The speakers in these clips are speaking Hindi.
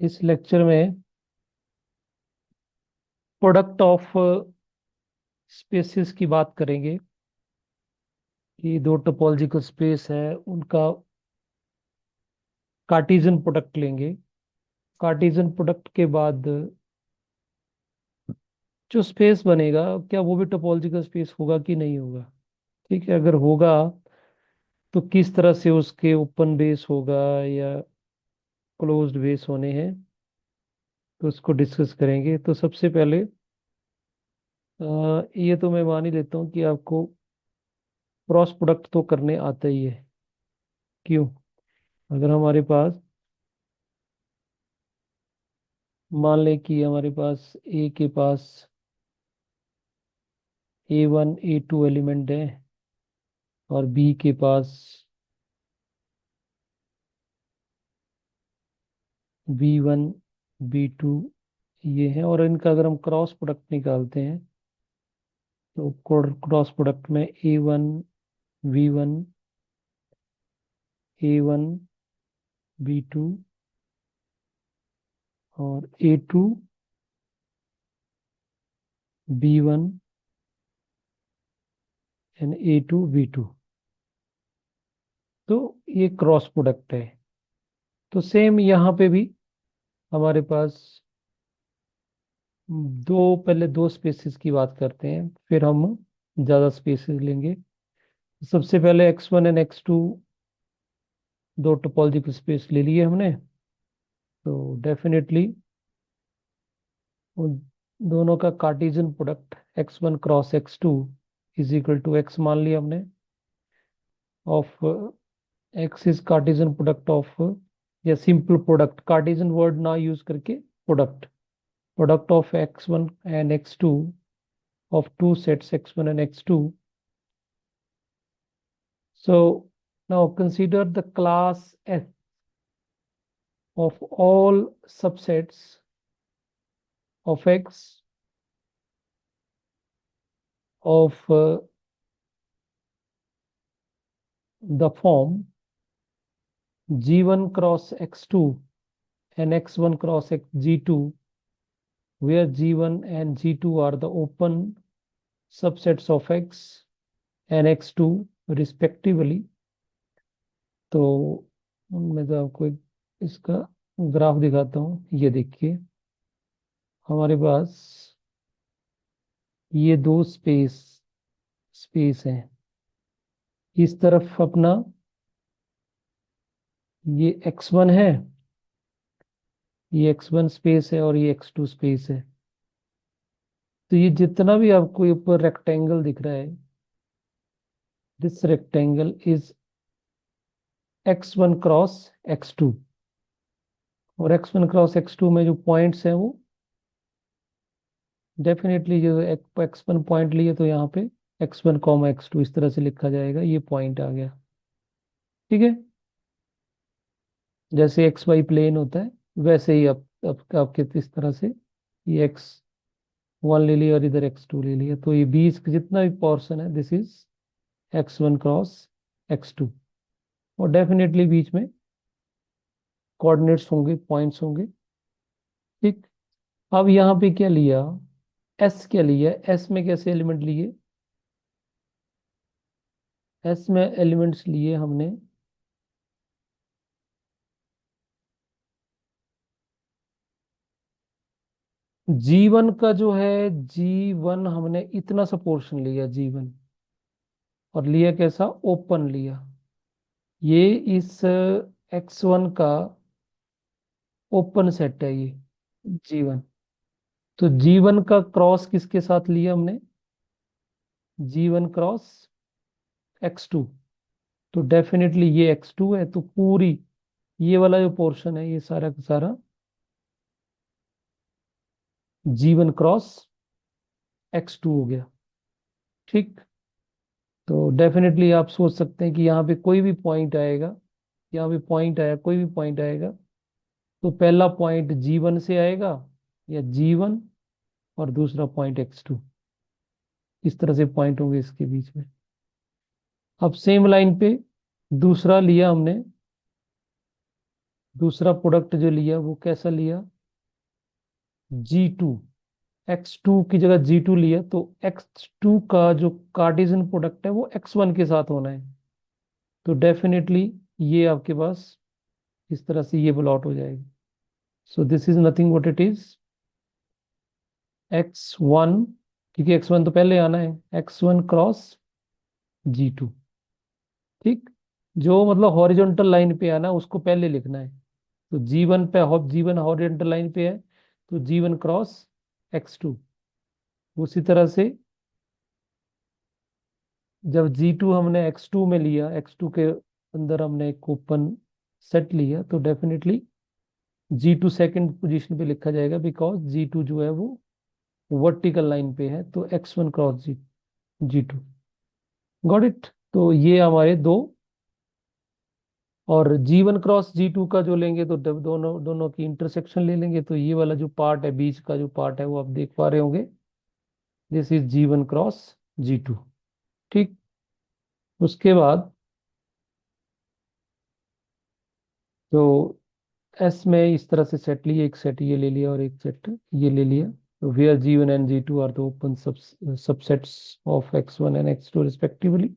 इस लेक्चर में प्रोडक्ट ऑफ स्पेसिस की बात करेंगे कि दो टोपोलॉजिकल स्पेस है उनका कार्टेशियन प्रोडक्ट लेंगे। कार्टेशियन प्रोडक्ट के बाद जो स्पेस बनेगा क्या वो भी टोपोलॉजिकल स्पेस होगा कि नहीं होगा। ठीक है, अगर होगा तो किस तरह से उसके ओपन बेस होगा या क्लोज्ड बेस होने हैं, तो उसको डिस्कस करेंगे। तो सबसे पहले ये तो मैं मान ही लेता हूँ कि आपको क्रॉस प्रोडक्ट तो करने आता ही है। क्यों? अगर हमारे पास मान लें कि हमारे पास ए के पास A1 A2 एलिमेंट है और बी के पास B1 B2 ये है, और इनका अगर हम क्रॉस प्रोडक्ट निकालते हैं तो क्रॉस प्रोडक्ट में A1 V1 A1 B2 और A2 B1 and A2 B2। तो ये क्रॉस प्रोडक्ट है। तो सेम यहाँ पे भी हमारे पास पहले दो स्पेसिस की बात करते हैं, फिर हम ज्यादा स्पेसिस लेंगे। सबसे पहले X1 एंड X2 दो टोपोलॉजिकल स्पेस ले लिए हमने। तो डेफिनेटली उन दोनों का Cartesian product X1 cross X2 is equal to X मान लिया हमने, of X is Cartesian product of, या सिंपल प्रोडक्ट, कार्टेशियन वर्ड ना यूज करके product of X1 and X2 of two sets X1 and X2. So now consider the class F of all subsets of X of the form G1 cross X2 and X1 cross G2, where G1 and G2 are the open subsets of X and X2 respectively. तो मैं तो आपको इसका ग्राफ दिखाता हूँ। ये देखिए, हमारे पास ये दो स्पेस हैं। इस तरफ अपना ये X1 है, ये X1 स्पेस है और ये X2 स्पेस है। तो ये जितना भी आपको ऊपर रेक्टेंगल दिख रहा है, this rectangle is X1 cross X2। और X1 क्रॉस X2 में जो पॉइंट्स हैं वो डेफिनेटली, जो X1 पॉइंट लिए तो यहाँ पे X1 कॉमा X2 इस तरह से लिखा जाएगा। ये पॉइंट आ गया। ठीक है, जैसे XY प्लेन होता है वैसे ही अब आपके इस तरह से ये X1 ले लिया और इधर X2 ले लिया। तो ये बीच का जितना भी पोर्शन है this is X1 cross X2। और डेफिनेटली बीच में कोऑर्डिनेट्स होंगे, पॉइंट्स होंगे। ठीक, अब यहाँ पे क्या लिया, S क्या लिया, S में कैसे एलिमेंट लिए, S में एलिमेंट्स लिए हमने G1 का जो है, G1 हमने इतना सा पोर्शन लिया G1, और लिया कैसा, ओपन लिया। ये इस X1 का ओपन सेट है ये G1। तो G1 का क्रॉस किसके साथ लिया हमने, G1 क्रॉस X2। तो डेफिनेटली ये X2 है, तो पूरी ये वाला जो पोर्शन है ये सारा का सारा G1 क्रॉस X2 हो गया। ठीक, तो डेफिनेटली आप सोच सकते हैं कि यहाँ पे कोई भी पॉइंट आएगा, यहाँ पे पॉइंट आया, कोई भी पॉइंट आएगा तो पहला पॉइंट G1 से आएगा या G1, और दूसरा पॉइंट X2। इस तरह से पॉइंट होंगे इसके बीच में। अब सेम लाइन पे दूसरा लिया हमने, दूसरा प्रोडक्ट जो लिया वो कैसा लिया, G2, X2 की जगह G2 लिया, तो X2 का जो कार्टेशियन प्रोडक्ट है वो X1 के साथ होना है। तो डेफिनेटली ये आपके पास इस तरह से ये प्लॉट हो जाएगी। So this is nothing what it is X1, क्योंकि X1 तो पहले आना है, X1 क्रॉस G2। ठीक, जो मतलब हॉरिजॉन्टल लाइन पे आना उसको पहले लिखना है। तो G1 हॉरिजॉन्टल लाइन पे है, तो G1 क्रॉस X2। उसी तरह से जब G2 हमने X2 में लिया, X2 के अंदर हमने एक ओपन सेट लिया, तो डेफिनेटली G2 सेकंड पोजीशन पे लिखा जाएगा, बिकॉज G2 जो है वो वर्टिकल लाइन पे है, तो X1 cross G2। Got it. तो ये हमारे दो, और G1 क्रॉस G2 का जो लेंगे तो दोनों दोनों की इंटरसेक्शन ले लेंगे, तो ये वाला जो पार्ट है, बीच का जो पार्ट है वो आप देख पा रहे होंगे, this is G1 cross G2। ठीक, उसके बाद तो एस में इस तरह से सेट लिए, एक सेट ये ले लिया और एक सेट ये ले लिया। तो where G1 and G2 are the open subsets of X1 and X2 respectively.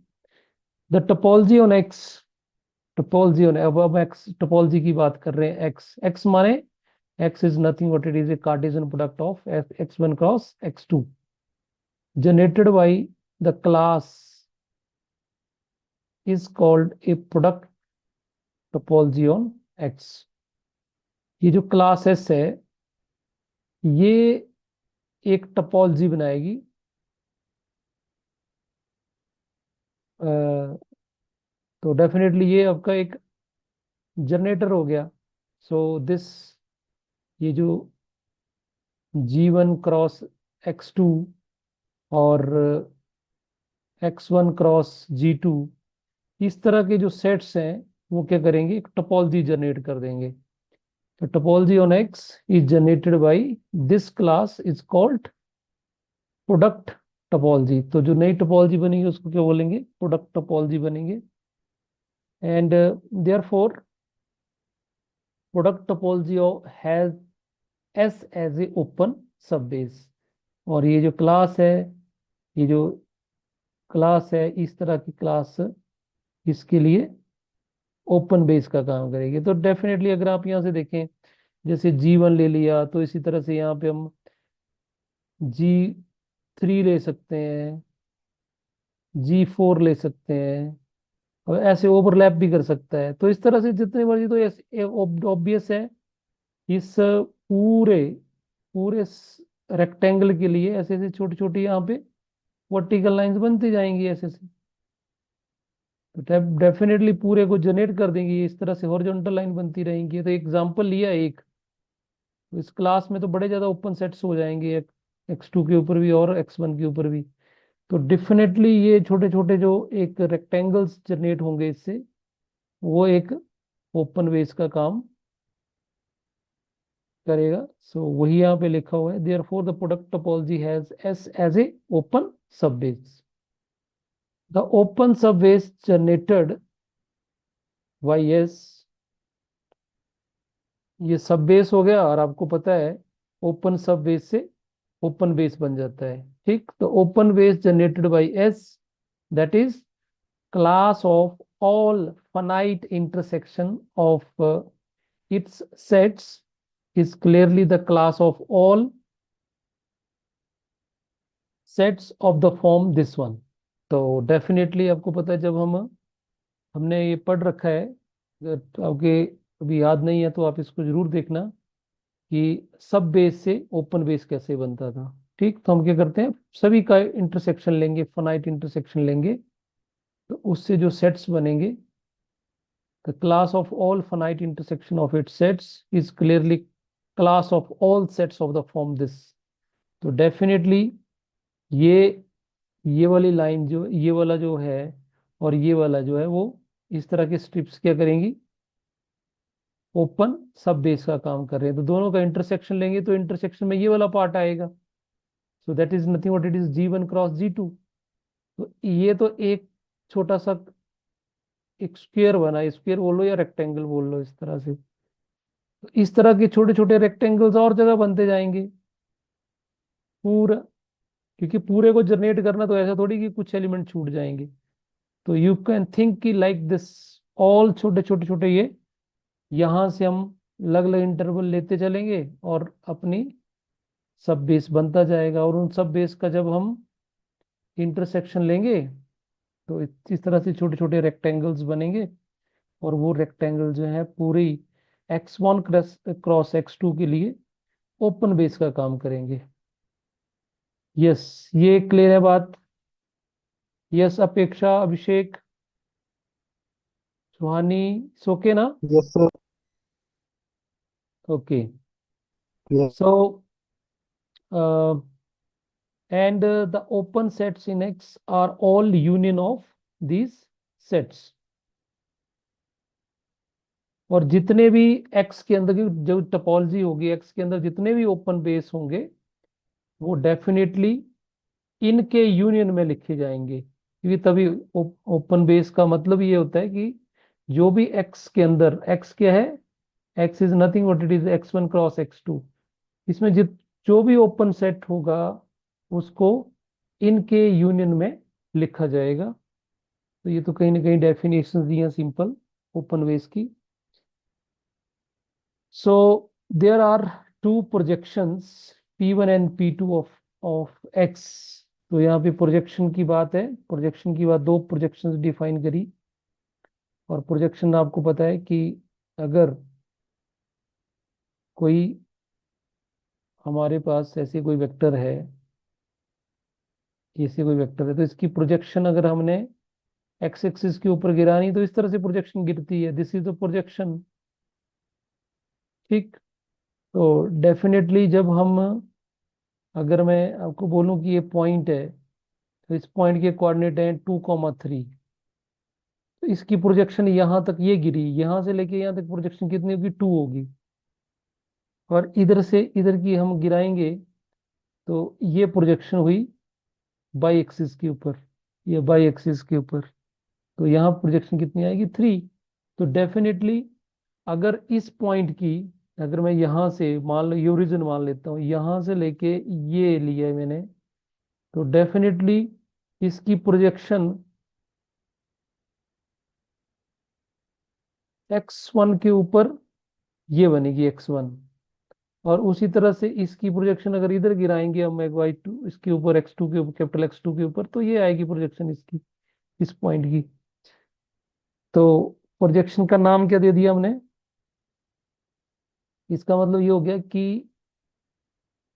The topology on X, topology on, अब एक्स टोपोलॉजी की बात कर रहे हैं। एक्स एक्स माने X is nothing but it is a Cartesian product of X1 cross X2 generated by the class is called a product topology on X। ये जो क्लास एस है ये एक टोपोलॉजी बनाएगी, तो डेफिनेटली ये आपका एक जनरेटर हो गया। सो दिस, ये जो G1 क्रॉस X2 और X1 क्रॉस G2, इस तरह के जो सेट्स हैं वो क्या करेंगे, एक टोपोलॉजी जनरेट कर देंगे। तो topology on X is generated by this class is called product topology. तो जो नई टोपोलॉजी बनेगी उसको क्या बोलेंगे, प्रोडक्ट टोपोलॉजी बनेंगे। And therefore product topology has S as a open sub base. और ये जो क्लास है, ये जो क्लास है, इस तरह की क्लास इसके लिए ओपन बेस का काम करेगी। तो डेफिनेटली अगर आप यहाँ से देखें, जैसे G1 ले लिया, तो इसी तरह से यहाँ पे हम G3 ले सकते हैं, G4 ले सकते हैं, और ऐसे ओवरलैप भी कर सकता है। तो इस तरह से जितने मर्जी, तो ऑब्वियस है इस पूरे पूरे रेक्टेंगल के लिए ऐसे ऐसे छोटी छोटी यहाँ पे वर्टिकल लाइंस बनती जाएंगी ऐसे से। तो डेफिनेटली पूरे को जनरेट कर देंगी, इस तरह से हॉरिजॉन्टल लाइन बनती रहेंगी। तो एग्जांपल लिया एक, तो इस क्लास में तो बड़े ज्यादा ओपन सेट्स हो जाएंगे, X2 के ऊपर भी और X1 के ऊपर भी। तो डेफिनेटली ये छोटे छोटे जो एक रेक्टेंगल्स जनरेट होंगे इससे, वो एक ओपन बेस का काम करेगा। सो वही यहाँ पे लिखा हुआ है, therefore the product topology has S as a open sub base. The open sub base generated by S, ये सब बेस हो गया, और आपको पता है ओपन सब बेस से ओपन बेस बन जाता है। ठीक, तो open base generated by S, that is class of all finite intersection of its sets is clearly the class of all sets of the form this one। तो डेफिनेटली आपको पता है, जब हमने ये पढ़ रखा है, अगर तो आपके अभी याद नहीं है तो आप इसको जरूर देखना कि सब बेस से ओपन बेस कैसे बनता था। ठीक, तो हम क्या करते हैं, सभी का इंटरसेक्शन लेंगे, फाइनाइट इंटरसेक्शन लेंगे, तो उससे जो सेट्स बनेंगे, the class of all finite intersection of its sets is clearly class of all sets of the form this। तो डेफिनेटली ये ये वाली लाइन जो, ये वाला जो है और ये वाला जो है, वो इस तरह के स्ट्रिप्स क्या करेंगी, ओपन सब बेस का काम कर रहे हैं। तो दोनों का इंटरसेक्शन लेंगे, तो इंटरसेक्शन में ये वाला पार्ट आएगा। So that is nothing what it is G1 cross G2। तो ये तो एक छोटा सा एक स्क्वायर बना, स्क्वायर बोल लो या रेक्टेंगल बोल लो, इस तरह से तो इस तरह के छोटे छोटे रेक्टेंगल्स और जगह बनते जाएंगे पूरा, क्योंकि पूरे को जनरेट करना तो ऐसा थोड़ी कि कुछ एलिमेंट छूट जाएंगे। तो यू कैन थिंक कि लाइक दिस, ऑल छोटे छोटे छोटे ये, यहां से हम अलग अलग इंटरवल लेते चलेंगे और अपनी सब बेस बनता जाएगा, और उन सब बेस का जब हम इंटरसेक्शन लेंगे तो इस तरह से छोटे छोटे रेक्टेंगल्स बनेंगे, और वो रेक्टेंगल जो है पूरी x1 क्रॉस x2 के लिए ओपन बेस का काम करेंगे। यस, ये क्लियर है बात? यस, अपेक्षा, अभिषेक, सुहानी, सोके ना? Yes sir. Okay. Yes. So and the open sets in X are all union of these sets, और जितने भी X के अंदर की जो टोपोलॉजी होगी, X के अंदर जितने भी ओपन बेस होंगे वो डेफिनेटली इनके यूनियन में लिखे जाएंगे, क्योंकि तभी ओपन बेस का मतलब ये होता है कि जो भी X के अंदर, X क्या है, X is nothing but it is x1 cross x2, इसमें जित जो भी ओपन सेट होगा उसको इनके यूनियन में लिखा जाएगा। तो ये तो कहीं ना कहीं डेफिनेशन दी है सिंपल ओपन बेस की। So there are two projections P1 and P2 of X। तो यहाँ पे प्रोजेक्शन की बात है, प्रोजेक्शन की बात, दो प्रोजेक्शंस डिफाइन करी। और प्रोजेक्शन आपको पता है कि अगर कोई हमारे पास ऐसे कोई वेक्टर है, ऐसे कोई वेक्टर है, तो इसकी प्रोजेक्शन अगर हमने एक्स एक्सिस के ऊपर गिरानी तो इस तरह से प्रोजेक्शन गिरती है, दिस इज द प्रोजेक्शन। ठीक। तो डेफिनेटली जब हम, अगर मैं आपको बोलूं कि ये पॉइंट है, तो इस पॉइंट के कोऑर्डिनेट हैं 2,3, तो इसकी प्रोजेक्शन यहाँ तक ये गिरी, यहाँ से लेके यहाँ तक प्रोजेक्शन कितनी होगी, 2 होगी। और इधर से इधर की हम गिराएंगे तो ये प्रोजेक्शन हुई बाई एक्सिस के ऊपर, ये बाई एक्सिस के ऊपर, तो यहाँ प्रोजेक्शन कितनी आएगी, 3। तो डेफिनेटली अगर इस पॉइंट की, अगर मैं यहाँ से मान लो ये ओरिजिन मान लेता हूँ, यहाँ से लेके ये लिया है मैंने, तो डेफिनेटली इसकी प्रोजेक्शन x1 के ऊपर ये बनेगी x1, और उसी तरह से इसकी प्रोजेक्शन अगर इधर गिराएंगे हम y2 इसके ऊपर, x2 के ऊपर, कैपिटल x2 के ऊपर, तो ये आएगी प्रोजेक्शन इसकी, इस पॉइंट की। तो प्रोजेक्शन का नाम क्या दे दिया हमने, इसका मतलब ये हो गया कि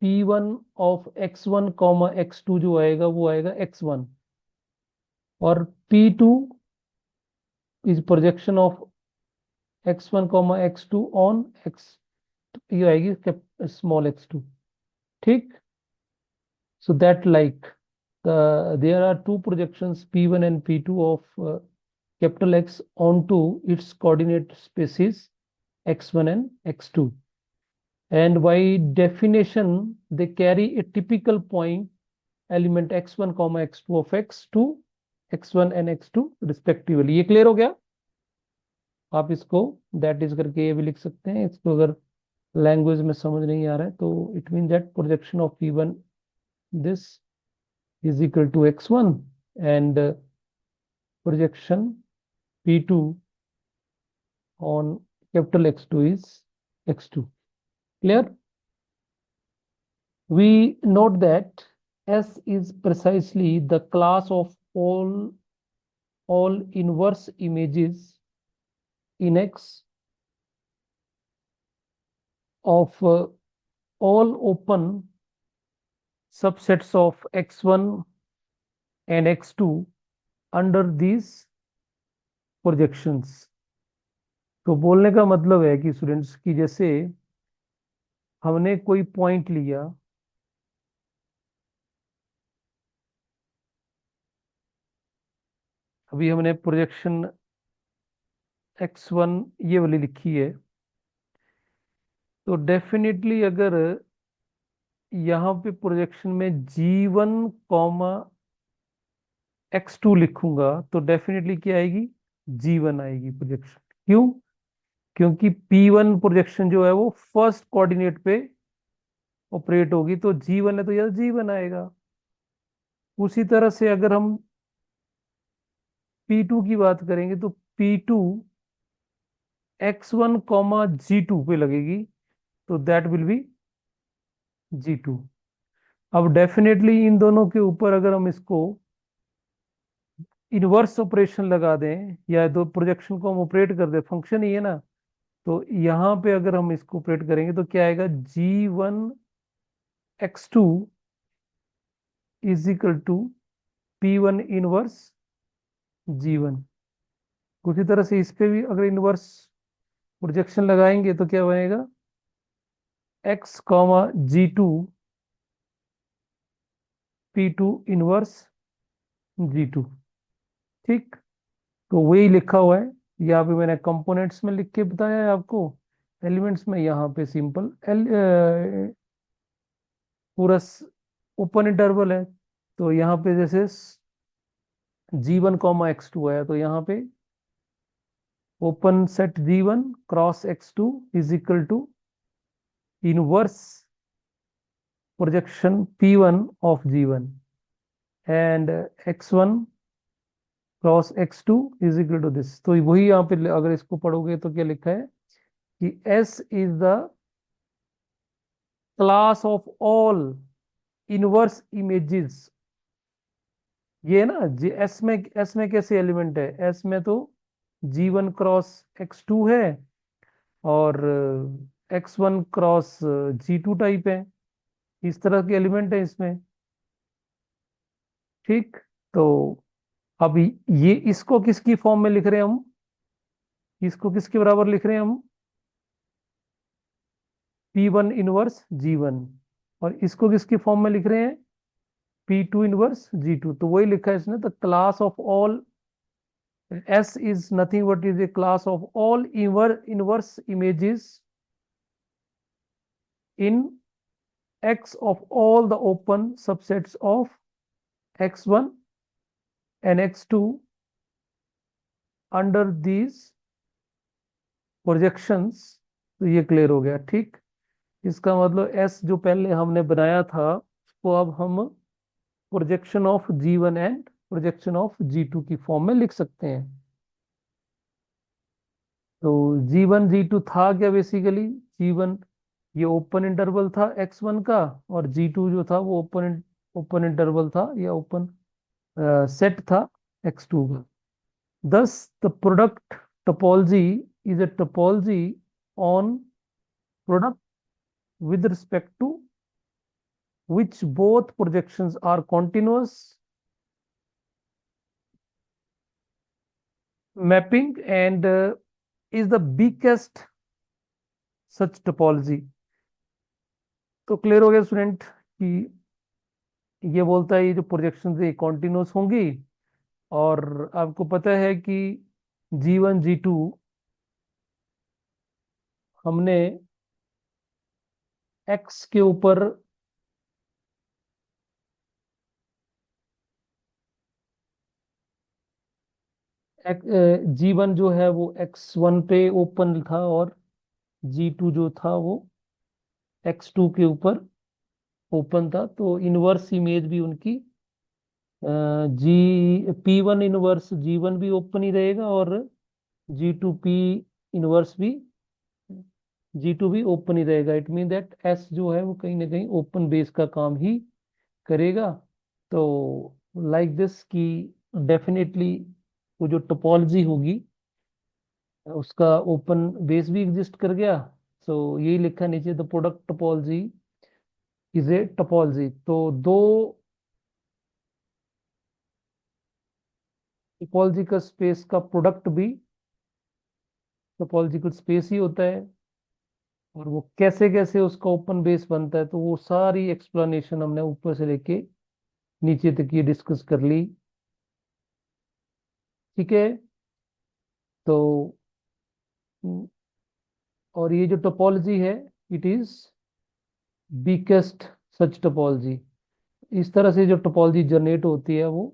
P1 of x1 comma x2 जो आएगा वो आएगा x1, और P2 is projection of x1 comma x2 on x, ये आएगी स्मॉल x2। ठीक। So that like there are two projections P1 and P2 of capital X onto its coordinate spaces x1 and x2, and by definition they carry a typical point element x1 comma x2 of x2, x1 and x2 respectively। ये क्लियर हो गया? आप इसको दैट इज करके ये भी लिख सकते हैं, इसको अगर लैंग्वेज में समझ नहीं आ रहा है तो it mean that projection of P1 this is equal to x1, and projection P2 on capital X2 is x2। Clear? We note that S is precisely the class of all inverse images in X of all open subsets of x1 and x2 under these projections। तो बोलने का मतलब है कि स्टूडेंट्स की, जैसे हमने कोई पॉइंट लिया, अभी हमने प्रोजेक्शन x1 ये वाली लिखी है, तो डेफिनेटली अगर यहाँ पे प्रोजेक्शन में G1 कॉमा x2 लिखूंगा तो डेफिनेटली क्या आएगी, G1 आएगी प्रोजेक्शन। क्यों? क्योंकि P1 प्रोजेक्शन जो है वो फर्स्ट कोऑर्डिनेट पे ऑपरेट होगी, तो G1 है तो यह G1 आएगा। उसी तरह से अगर हम P2 की बात करेंगे तो P2 X1 कॉमा G2 पे लगेगी, तो दैट विल बी G2। अब डेफिनेटली इन दोनों के ऊपर अगर हम इसको इनवर्स ऑपरेशन लगा दें, या दो प्रोजेक्शन को हम ऑपरेट कर दें, फंक्शन ही है ना, तो यहाँ पे अगर हम इसको ऑपरेट करेंगे तो क्या आएगा, G1 X2 is equal to P1 inverse G1। उसी तरह से इस पे भी अगर इनवर्स प्रोजेक्शन लगाएंगे तो क्या बनेगा, X comma G2 P2 inverse G2। ठीक, तो वही लिखा हुआ है। यहाँ पे मैंने कंपोनेंट्स में लिख के बताया है आपको, एलिमेंट्स में यहाँ पे सिंपल पूरा ओपन इंटरवल है। तो यहाँ पे जैसे G1 कॉमा X2 है, तो यहाँ पे open set G1 cross X2 is equal to inverse projection P1 of G1 and X1 cross X2 is equal to this. तो वही यहाँ पे अगर इसको पढ़ोगे तो क्या लिखा है कि S is the class of all inverse images. ये है ना जी, एस में कैसे एलिमेंट है, एस में तो G1 क्रॉस X2 है, और X1 क्रॉस G2 टाइप है, इस तरह के एलिमेंट है इसमें। ठीक, तो अब ये इसको किसकी फॉर्म में लिख रहे हैं हम, इसको किसके बराबर लिख रहे हैं हम, P1 इनवर्स G1, और इसको किसकी फॉर्म में लिख रहे हैं, P2 इनवर्स G2। तो वही लिखा है इसने, the class of all, S is nothing but is a class of all inverse images in X of all the open subsets of X1 and X2 under these projections। तो ये क्लियर हो गया। ठीक, इसका मतलब S जो पहले हमने बनाया था उसको अब हम projection of G1 and projection of G2 की फॉर्म में लिख सकते हैं। तो G1 G2 था क्या, बेसिकली G1 ये ओपन इंटरवल था X1 का, और G2 जो था वो ओपन इंटरवल था या ओपन सेट था X2 का। Thus the product topology is a topology on product with respect to which both projections are continuous mapping and is the weakest such topology। तो क्लियर हो गया स्टूडेंट कि ये बोलता है ये जो प्रोजेक्शन है कॉन्टिन्यूस होंगी, और आपको पता है कि G1 G2 हमने X के ऊपर G1 जो है वो X1 पे ओपन था, और G2 जो था वो X2 के ऊपर ओपन था। तो इनवर्स इमेज भी उनकी जी P1 इनवर्स G1 भी ओपन ही रहेगा, और G2 P इनवर्स भी G2 भी ओपन ही रहेगा। इट मीन दैट S जो है वो कहीं ना कहीं ओपन बेस का काम ही करेगा। तो लाइक दिस कि डेफिनेटली वो जो टोपोलॉजी होगी उसका ओपन बेस भी एग्जिस्ट कर गया। सो यही लिखा नीचे, the product topology is a topology. तो दो टोपोलॉजिकल स्पेस का प्रोडक्ट भी टोपोलॉजिकल स्पेस ही होता है, और वो कैसे कैसे उसका ओपन बेस बनता है, तो वो सारी एक्सप्लेनेशन हमने ऊपर से लेके नीचे तक ये डिस्कस कर ली। ठीक है, तो और ये जो टोपोलॉजी है it is weakest such topology. इस तरह से जो टोपोलॉजी जनरेट होती है वो,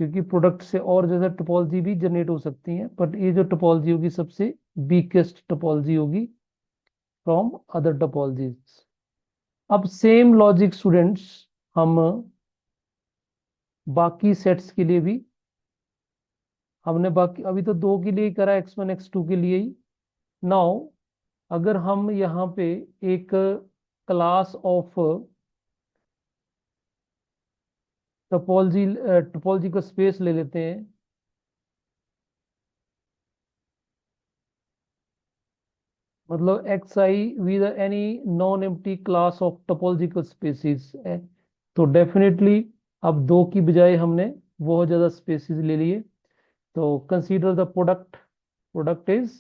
क्योंकि प्रोडक्ट से और ज्यादा टोपोलॉजी भी जनरेट हो सकती है, बट ये जो टोपोलॉजी होगी सबसे वीकेस्ट टोपोलॉजी होगी फ्रॉम अदर टोपोलॉजीज। अब सेम लॉजिक स्टूडेंट्स हम बाकी सेट्स के लिए भी, हमने बाकी अभी तो दो के लिए ही करा, x1 x2 के लिए ही। नाउ अगर हम यहाँ पे एक क्लास ऑफ टोपोलॉजी टोपोलॉजी का स्पेस ले लेते हैं, मतलब X I with any non empty class of topological spaces है, तो डेफिनेटली अब दो की बजाय हमने बहुत ज्यादा स्पेसिस ले लिए। तो consider the product, product is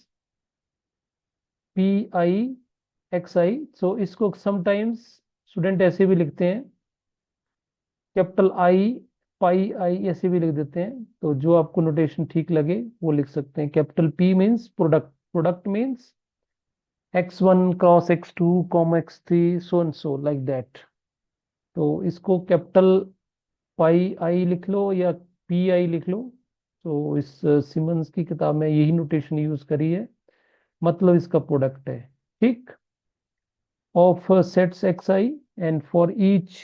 P I X I. So इसको समटाइम्स स्टूडेंट ऐसे भी लिखते हैं, कैपिटल आई पाई आई ऐसे भी लिख देते हैं, तो जो आपको नोटेशन ठीक लगे वो लिख सकते हैं। Capital P means product, product means x1 cross x2 com x3 so and so like that. तो इसको कैपिटल पाई आई लिख लो या पी आई लिख लो। तो इस सिमंस की किताब में यही नोटेशन यूज करी है, मतलब इसका प्रोडक्ट है। ठीक, of sets x I and for each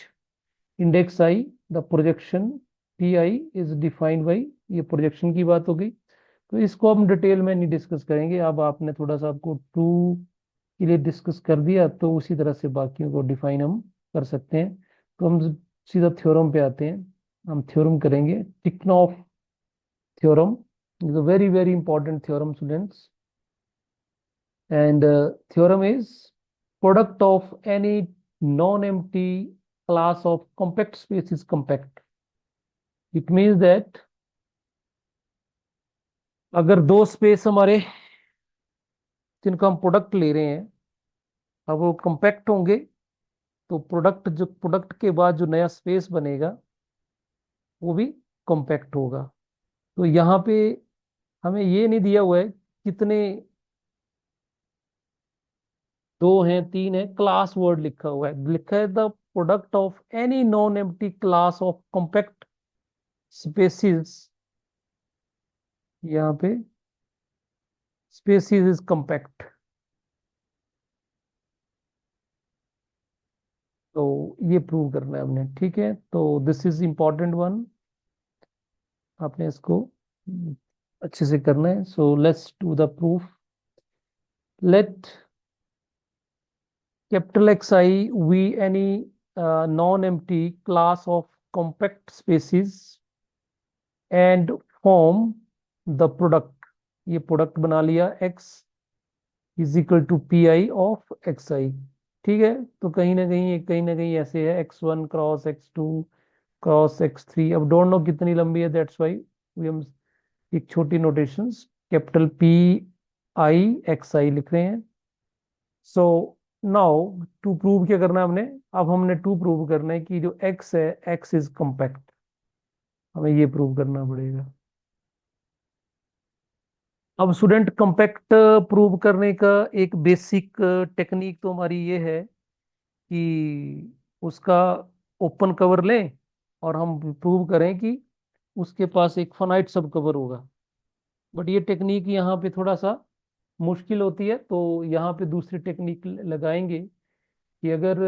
index I the projection P I is defined by, ये प्रोजेक्शन की बात हो गई। तो इसको हम डिटेल में नहीं डिस्कस करेंगे, अब आपने थोड़ा सा आपको टू के लिए डिस्कस कर दिया, तो उसी तरह से बाकियों को डिफाइन हम कर सकते हैं। तो हम सीधा थ्योरम पे आते हैं, हम थ्योरम करेंगे। Tychonoff theorem is a very very important theorem students, and theorem is product of any non empty class of compact space is compact. It means that अगर दो स्पेस हमारे जिनका हम प्रोडक्ट ले रहे हैं, अब वो कंपैक्ट होंगे, तो प्रोडक्ट जो प्रोडक्ट के बाद जो नया स्पेस बनेगा वो भी कंपैक्ट होगा। तो यहाँ पे हमें ये नहीं दिया हुआ है कितने दो हैं तीन है, क्लास वर्ड लिखा हुआ है, लिखा है the product of any non empty class of compact spaces. यहाँ पे स्पेसिस इज कॉम्पैक्ट। तो ये प्रूव करना है हमने, ठीक है। तो दिस इज इंपॉर्टेंट वन, आपने इसको अच्छे से करना है। So let's do the proof. Let capital xi v any non-empty class of compact spaces and form the product। ये प्रोडक्ट बना लिया x is equal to P I of X I. ठीक है, तो कहीं ना कहीं ऐसे है x1 cross x2 cross x3। अब डोंट नो कितनी लंबी है, दैट्स वाई हम एक छोटी notations capital P I X I लिख रहे हैं। सो नाउ टू प्रूव क्या करना है हमने, अब हमने टू प्रूव करना है कि जो x है x इज कॉम्पैक्ट, हमें ये प्रूव करना पड़ेगा। अब स्टूडेंट कॉम्पैक्ट प्रूव करने का एक बेसिक टेक्निक तो हमारी ये है कि उसका ओपन कवर लें और हम प्रूव करें कि उसके पास एक फाइनाइट सब कवर होगा। बट ये टेक्निक यहाँ पे थोड़ा सा मुश्किल होती है, तो यहाँ पे दूसरी टेक्निक लगाएंगे कि अगर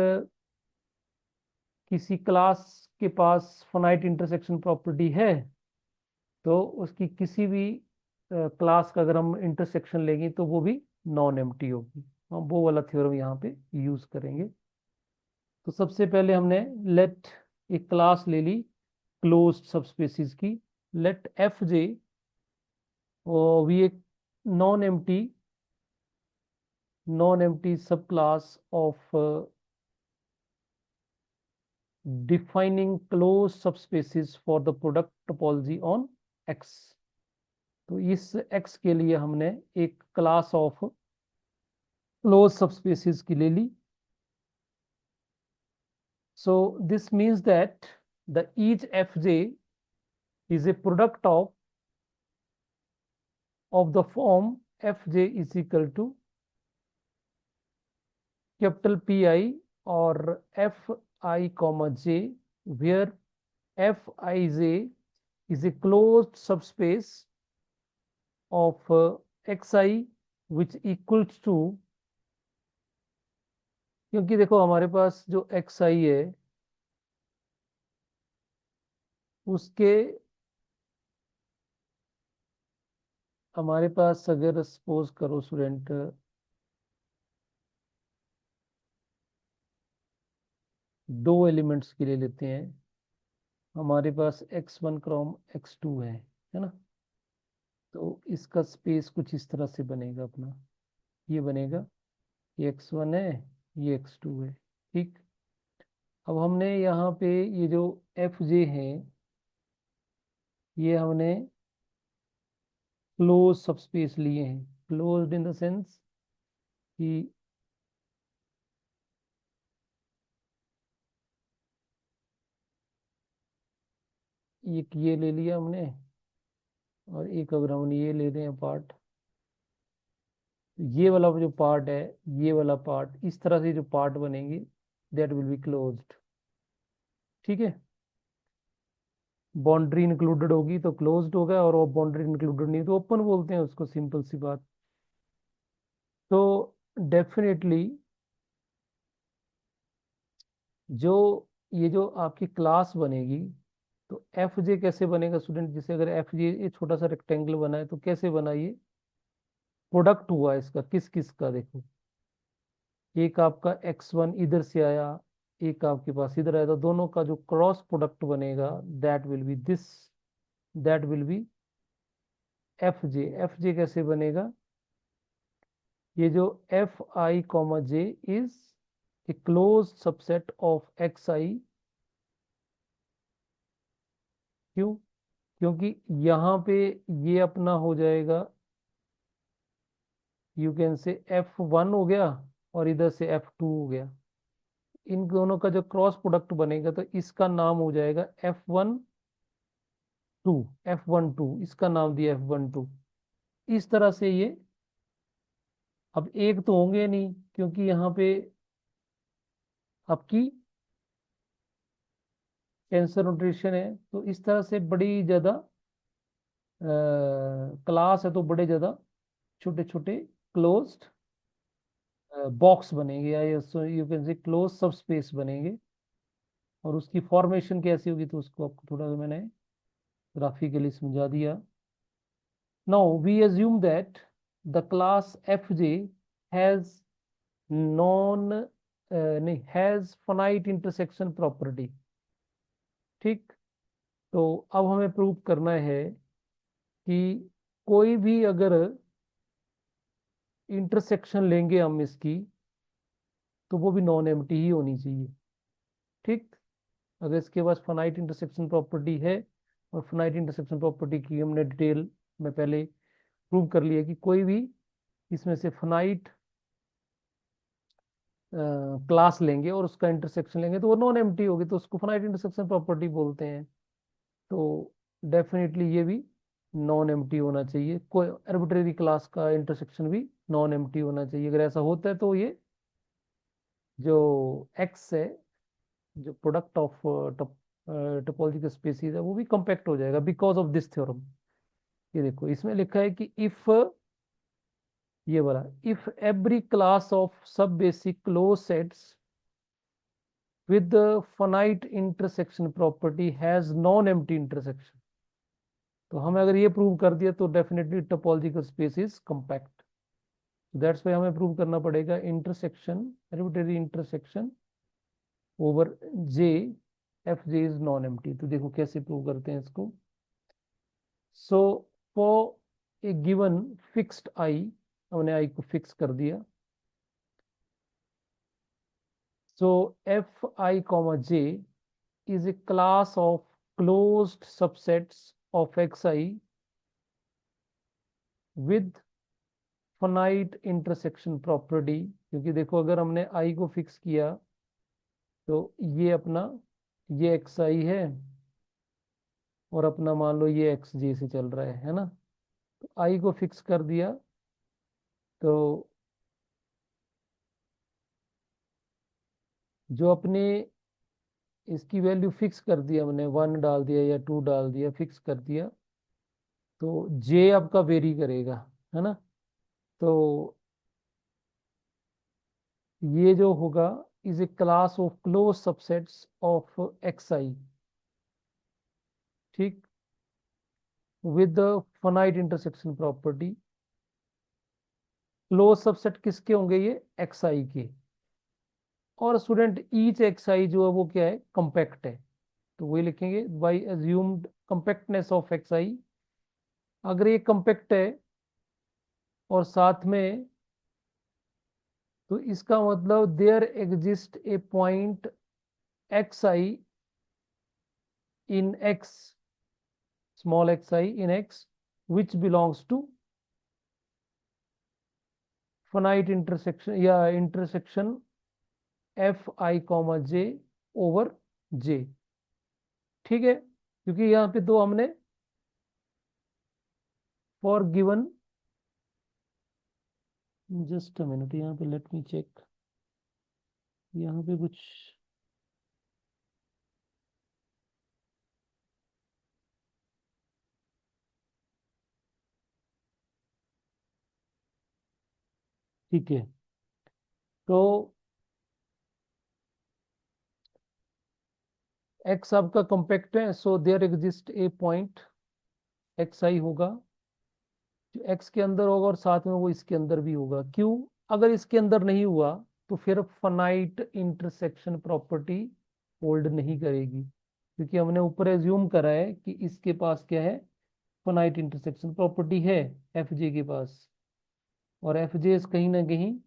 किसी क्लास के पास फाइनाइट इंटरसेक्शन प्रॉपर्टी है, तो उसकी किसी भी क्लास का अगर हम इंटरसेक्शन लेंगे तो वो भी नॉन एम्प्टी होगी। हम वो वाला थ्योरम यहाँ पे यूज करेंगे। तो सबसे पहले हमने लेट एक क्लास ले ली क्लोज्ड सबस्पेसिस की, लेट एफ जे वी एक नॉन एम्प्टी सब class of defining closed subspaces for the product topology on X। तो इस X के लिए हमने एक क्लास ऑफ क्लोज सबस्पेसिस की ले ली। So this means that the each fj is a product of the form fj is equal to capital pi or fi comma j, where fij is a closed subspace of xi which equals to, क्योंकि देखो हमारे पास जो एक्स आई है उसके, हमारे पास अगर सपोज करो स्टूडेंट, दो एलिमेंट्स के लिए लेते हैं, हमारे पास x1 क्रॉम x2 है ना। तो इसका स्पेस कुछ इस तरह से बनेगा अपना, ये बनेगा, ये x1 है, ये x2 है। ठीक। अब हमने यहाँ पे ये जो एफ जे है, ये हमने क्लोज सब स्पेस लिए हैं। क्लोज्ड इन द सेंस कि एक ये ले लिया हमने, और एक अगर हम ये ले रहे हैं पार्ट, तो ये वाला जो पार्ट है, ये वाला पार्ट, इस तरह से जो पार्ट बनेंगे दैट विल बी क्लोज्ड। ठीक है। बाउंड्री इंक्लूडेड होगी तो क्लोज्ड होगा, और वो बाउंड्री इंक्लूडेड नहीं तो ओपन बोलते हैं उसको, सिंपल सी बात। तो डेफिनेटली जो ये जो आपकी क्लास बनेगी, तो एफ जे कैसे बनेगा स्टूडेंट, जैसे अगर एफ जे ये छोटा सा रेक्टेंगल बना है तो कैसे बना, ये प्रोडक्ट हुआ इसका किस किस का, देखो एक आपका x1 इधर से आया, एक आपके पास इधर आया, तो दोनों का जो क्रॉस प्रोडक्ट बनेगा that will be this, that will be F J. F J कैसे बनेगा, ये जो F I comma J is a close subset of X I. क्यों? क्योंकि यहाँ पे ये अपना हो जाएगा, यू कैन से F1 हो गया, और इधर से F2 हो गया। इन दोनों का जो क्रॉस प्रोडक्ट बनेगा तो इसका नाम हो जाएगा F12, F12 इसका नाम दिया F12। इस तरह से ये, अब एक तो होंगे नहीं क्योंकि यहाँ पे आपकी कैंसर न्यूट्रिशन है, तो इस तरह से बड़ी ज्यादा क्लास है, तो बड़े ज्यादा छोटे छोटे क्लोज्ड बॉक्स बनेंगे, या यू कैन से क्लोज सब स्पेस बनेंगे। और उसकी फॉर्मेशन कैसी होगी तो उसको आपको थोड़ा सा मैंने ग्राफिकली समझा दिया। Now we assume that the class F J has non नहीं हैज फाइनाइट इंटरसेक्शन प्रॉपर्टी। ठीक। तो अब हमें प्रूव करना है कि कोई भी अगर इंटरसेक्शन लेंगे हम इसकी, तो वो भी नॉन एम्प्टी ही होनी चाहिए। ठीक। अगर इसके पास फाइनाइट इंटरसेक्शन प्रॉपर्टी है, और फाइनाइट इंटरसेक्शन प्रॉपर्टी की हमने डिटेल में पहले प्रूव कर लिया कि कोई भी इसमें से फाइनाइट क्लास लेंगे और उसका इंटरसेक्शन लेंगे तो वो नॉन एम्प्टी होगी, तो उसको फाइनाइट इंटरसेक्शन प्रॉपर्टी बोलते हैं। तो डेफिनेटली ये भी नॉन एम्प्टी होना चाहिए, कोई आर्बिट्रेरी क्लास का इंटरसेक्शन भी नॉन एम्प्टी होना चाहिए। अगर ऐसा होता है तो ये जो एक्स है, जो प्रोडक्ट ऑफ टोपोलॉजिकल स्पेसीज है, वो भी कॉम्पैक्ट हो जाएगा बिकॉज ऑफ दिस थ्योरम। ये देखो इसमें लिखा है कि इफ, ये वाला, इफ एवरी क्लास ऑफ सब basic close sets with the finite intersection property has non-empty intersection, तो हमें अगर ये प्रूव कर दिया तो definitely topological space is compact. That's why हमें प्रूव करना पड़ेगा intersection, arbitrary intersection over J, F J is non empty. तो देखो कैसे प्रूव करते हैं इसको। So for a given fixed I, हमने आई को फिक्स कर दिया, so F I comma J is a class of closed subsets of xi with finite intersection property। क्योंकि देखो अगर हमने i को फिक्स किया तो ये अपना, ये xi है, और अपना मान लो ये xj से चल रहा है ना। तो i को फिक्स कर दिया, तो जो अपने इसकी वैल्यू फिक्स कर दिया हमने, 1 डाल दिया या 2 डाल दिया, फिक्स कर दिया, तो j आपका वेरी करेगा, है ना। तो ये जो होगा is a class of close subsets of X I, ठीक, with the finite intersection property. Close subset किसके होंगे? ये एक्स आई के। और स्टूडेंट ईच एक्स आई जो है वो क्या है? कंपैक्ट है। तो वही लिखेंगे by assumed compactness of X I. अगर ये कंपैक्ट है और साथ में, तो इसका मतलब there exist a point X I in X, small X I in X, which belongs to finite intersection या intersection F I comma J over J. ठीक है, क्योंकि यहाँ पे दो हमने for given, just a minute, यहाँ पे लेट मी चेक, यहाँ पे कुछ ठीक है। तो एक्स आपका कॉम्पैक्ट है, so there exist a point X I होगा जो एक्स के अंदर होगा और साथ में वो इसके अंदर भी होगा। क्यों? अगर इसके अंदर नहीं हुआ तो फिर फाइनाइट इंटरसेक्शन प्रॉपर्टी होल्ड नहीं करेगी, क्योंकि हमने ऊपर एज्यूम करा है कि इसके पास क्या है? फाइनाइट इंटरसेक्शन प्रॉपर्टी है एफ जे के पास, और एफ जे कहीं ना कहीं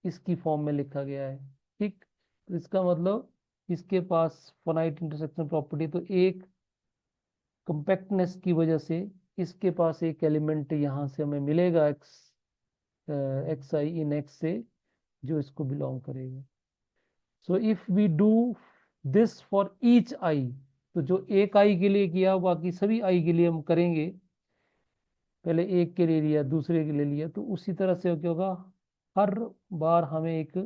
इसकी फॉर्म में लिखा गया है। ठीक, तो इसका मतलब इसके पास फाइनाइट इंटरसेक्शन प्रॉपर्टी, तो एक कंपैक्टनेस की वजह से इसके पास एक एलिमेंट यहाँ से हमें मिलेगा X, X I in X से, जो इसको बिलोंग करेगा। So if we do this for each I, तो जो एक आई के लिए किया बाकी सभी आई के लिए हम करेंगे। पहले एक के लिए लिया, दूसरे के लिए लिया, तो उसी तरह से क्या होगा? हर बार हमें एक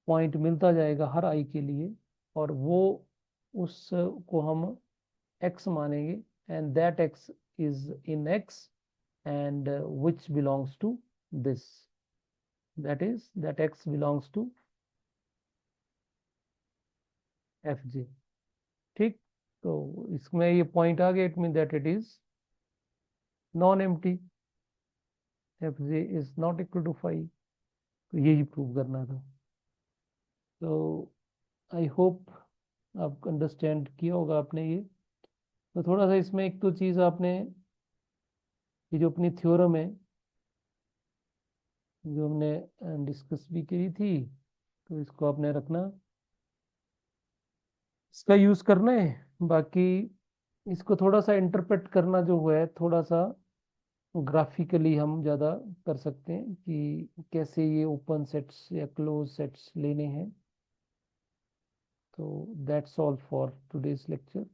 पॉइंट मिलता जाएगा हर आई के लिए, और वो उसको हम x मानेंगे, and that x is in x, and which belongs to this, that is that x belongs to fj। ठीक, तो इसमें ये पॉइंट आ गया, it mean that it is non empty, fj is not equal to 5। तो यही प्रूव करना था। तो आई होप आप अंडरस्टैंड किया होगा आपने ये। तो थोड़ा सा इसमें एक तो चीज़ आपने, ये जो अपनी थ्योरम है जो हमने डिस्कस भी की थी, तो इसको आपने रखना, इसका यूज करना है। बाकी इसको थोड़ा सा इंटरप्रेट करना जो है, थोड़ा सा ग्राफिकली हम ज़्यादा कर सकते हैं कि कैसे ये ओपन सेट्स या क्लोज सेट्स लेने हैं। तो that's all for today's lecture.